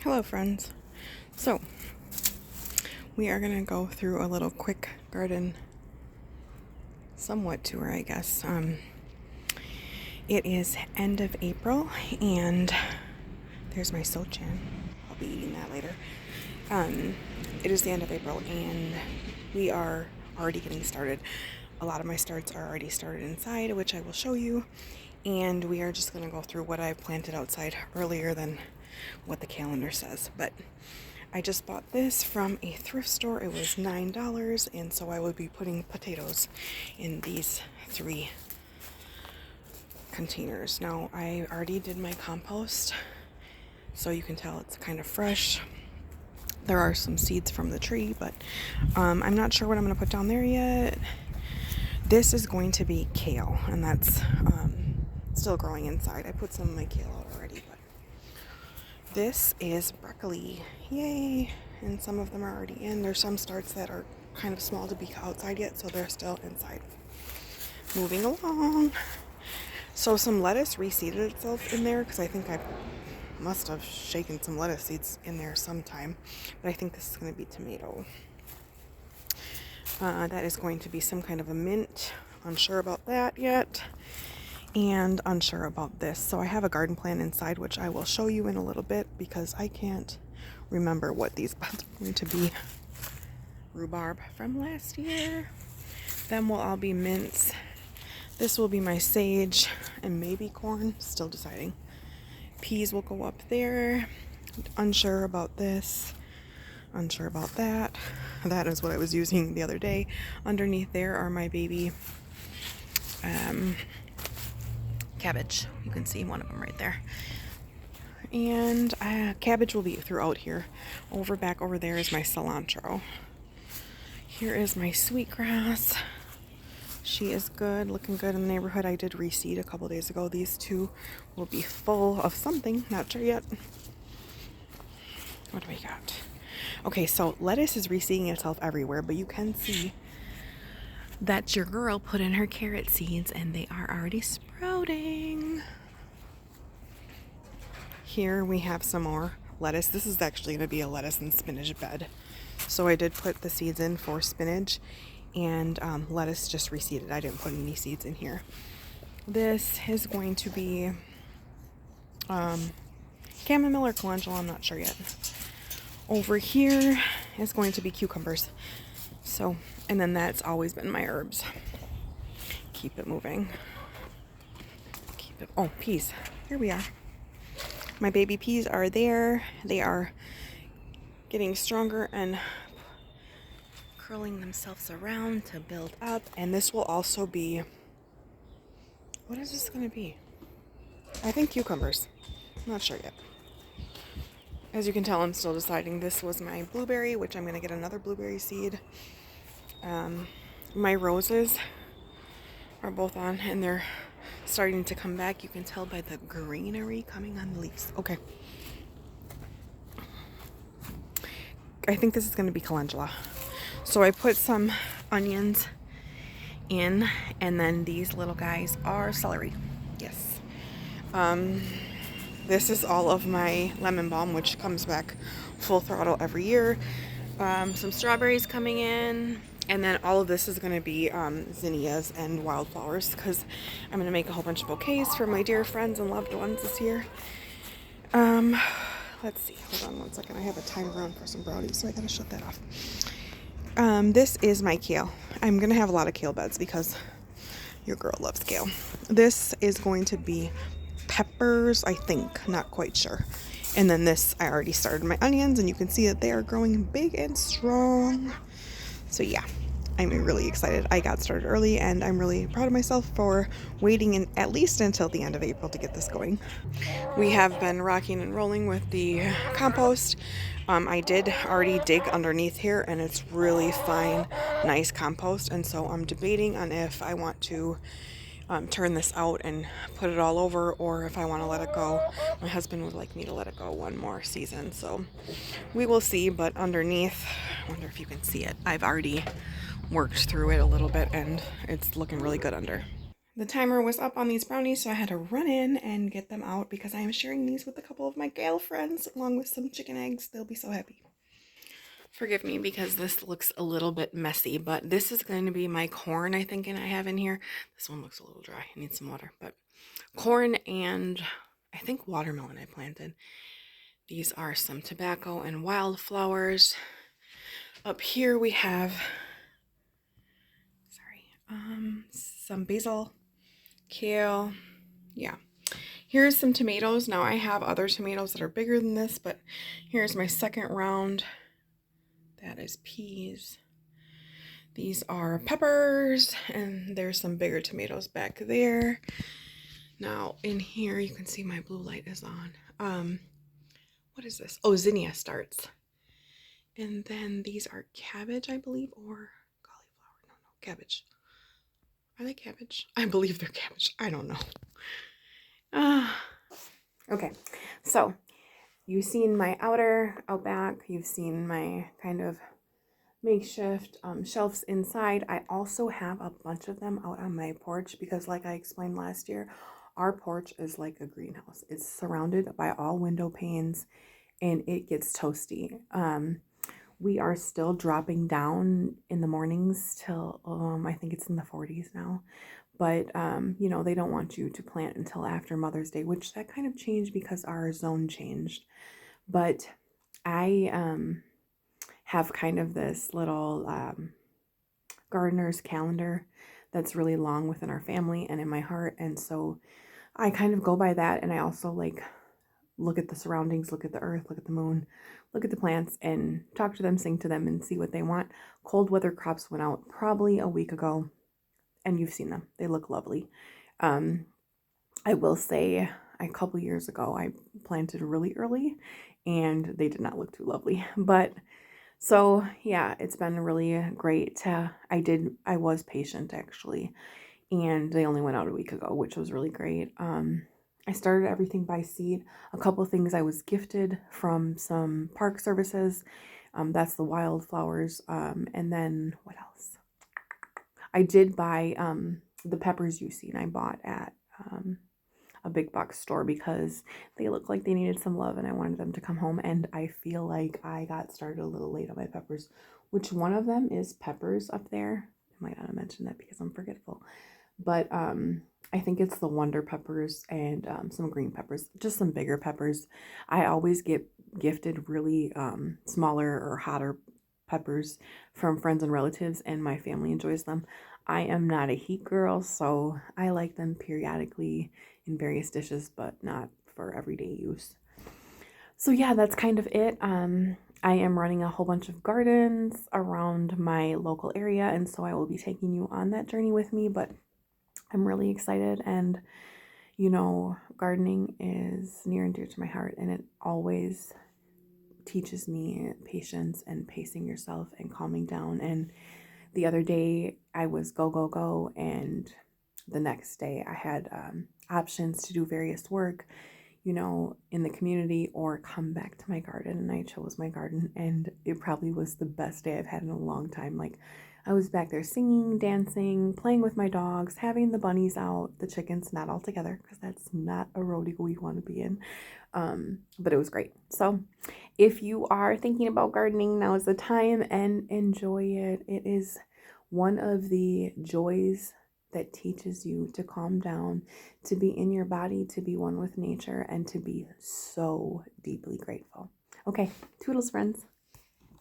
Hello friends. So we are gonna go through a little quick garden somewhat tour, I guess. It is end of April and there's my sochan. I'll be eating that later. It is the end of April and we are already getting started. A lot of my starts are already started inside, which I will show you, and we are just gonna go through what I planted outside earlier than what the calendar says. But I just bought this from a thrift store. It was $9, and so I would be putting potatoes in these 3 containers. Now I already did my compost, so you can tell it's kind of fresh. There are some seeds from the tree, but I'm not sure what I'm going to put down there yet. This is going to be kale, and that's still growing inside. I put some of my kale out already, but this is broccoli. Yay! And some of them are already in. There's some starts that are kind of small to be outside yet, so they're still inside. Moving along. So some lettuce reseeded itself in there because I think I must have shaken some lettuce seeds in there sometime. But I think this is going to be tomato. That is going to be some kind of a mint. Unsure about that yet. And unsure about this. So I have a garden plan inside, which I will show you in a little bit because I can't remember what these buds are going to be. Rhubarb from last year. Them will all be mints. This will be my sage and maybe corn. Still deciding. Peas will go up there. Unsure about this. Unsure about that. That is what I was using the other day. Underneath there are my baby cabbage. You can see one of them right there. And cabbage will be throughout here. Back over there is my cilantro. Here is my sweetgrass. She is good, looking good in the neighborhood. I did reseed a couple days ago. These 2 will be full of something, not sure yet. What do we got? Okay, so lettuce is reseeding itself everywhere, but you can see that your girl put in her carrot seeds and they are already sprouting. Here we have some more lettuce. This is actually going to be a lettuce and spinach bed. So I did put the seeds in for spinach, and lettuce just reseeded. I didn't put any seeds in here. This is going to be chamomile or calendula, I'm not sure yet. Over here is going to be cucumbers. So, and then that's always been my herbs. Keep it moving. Oh, peas. Here we are. My baby peas are there. They are getting stronger and curling themselves around to build up. And this will also be, what is this going to be? I think cucumbers. I'm not sure yet. As you can tell, I'm still deciding. This was my blueberry, which I'm going to get another blueberry seed. My roses are both on, and they're starting to come back. You can tell by the greenery coming on the leaves. Okay. I think this is going to be calendula. So I put some onions in, and then these little guys are celery. Yes. This is all of my lemon balm, which comes back full throttle every year. Some strawberries coming in. And then all of this is going to be zinnias and wildflowers because I'm going to make a whole bunch of bouquets for my dear friends and loved ones this year. Let's see. Hold on one second. I have a timer on for some brownies, so I got to shut that off. This is my kale. I'm going to have a lot of kale beds because your girl loves kale. This is going to be peppers, I think. Not quite sure. And then this, I already started my onions, and you can see that they are growing big and strong. So yeah, I'm really excited. I got started early, and I'm really proud of myself for waiting at least until the end of April to get this going. We have been rocking and rolling with the compost. I did already dig underneath here, and it's really fine, nice compost. And so I'm debating on if I want to turn this out and put it all over, or if I want to let it go. My husband would like me to let it go one more season, so we will see. But underneath, I wonder if you can see it, I've already worked through it a little bit, and it's looking really good under. The timer was up on these brownies, so I had to run in and get them out because I am sharing these with a couple of my gal friends along with some chicken eggs. They'll be so happy. Forgive me because this looks a little bit messy, but this is going to be my corn I think and I have in here. This one looks a little dry. I need some water, but corn and I think watermelon I planted. These are some tobacco and wildflowers. Up here we have, some basil, kale, yeah. Here's some tomatoes. Now I have other tomatoes that are bigger than this, but here's my second round. That is peas. These are peppers, and there's some bigger tomatoes back there. Now in here you can see my blue light is on. What is this? Oh, zinnia starts. And then these are cabbage, I believe, or cauliflower. No, cabbage. Are they cabbage? I believe they're cabbage. I don't know. Okay, so you've seen my out back. You've seen my kind of makeshift shelves inside. I also have a bunch of them out on my porch because, like I explained last year, our porch is like a greenhouse. It's surrounded by all window panes and it gets toasty. We are still dropping down in the mornings till I think it's in the 40s now. But, you know, they don't want you to plant until after Mother's Day, which that kind of changed because our zone changed. But I have kind of this little gardener's calendar that's really long within our family and in my heart. And so I kind of go by that. And I also like look at the surroundings, look at the earth, look at the moon, look at the plants and talk to them, sing to them and see what they want. Cold weather crops went out probably a week ago and you've seen them. They look lovely. I will say a couple years ago, I planted really early and they did not look too lovely, but so yeah, it's been really great. I was patient actually, and they only went out a week ago, which was really great. I started everything by seed. A couple of things I was gifted from some park services. That's the wildflowers. And then what else? I did buy the peppers you've seen. I bought at a big box store because they looked like they needed some love and I wanted them to come home. And I feel like I got started a little late on my peppers, which one of them is peppers up there. I might not have mentioned that because I'm forgetful. But I think it's the Wonder peppers and some green peppers, just some bigger peppers. I always get gifted really smaller or hotter peppers from friends and relatives, and my family enjoys them. I am not a heat girl, so I like them periodically in various dishes, but not for everyday use. So yeah, that's kind of it. I am running a whole bunch of gardens around my local area, and so I will be taking you on that journey with me, but I'm really excited, and you know, gardening is near and dear to my heart, and it always teaches me patience and pacing yourself and calming down. And the other day I was go, go, go, and the next day I had options to do various work, you know, in the community or come back to my garden, and I chose my garden, and it probably was the best day I've had in a long time. Like, I was back there singing, dancing, playing with my dogs, having the bunnies out, the chickens not all together because that's not a rodeo we want to be in. But it was great. So if you are thinking about gardening, now is the time, and enjoy it. It is one of the joys that teaches you to calm down, to be in your body, to be one with nature, and to be so deeply grateful. Okay, toodles, friends.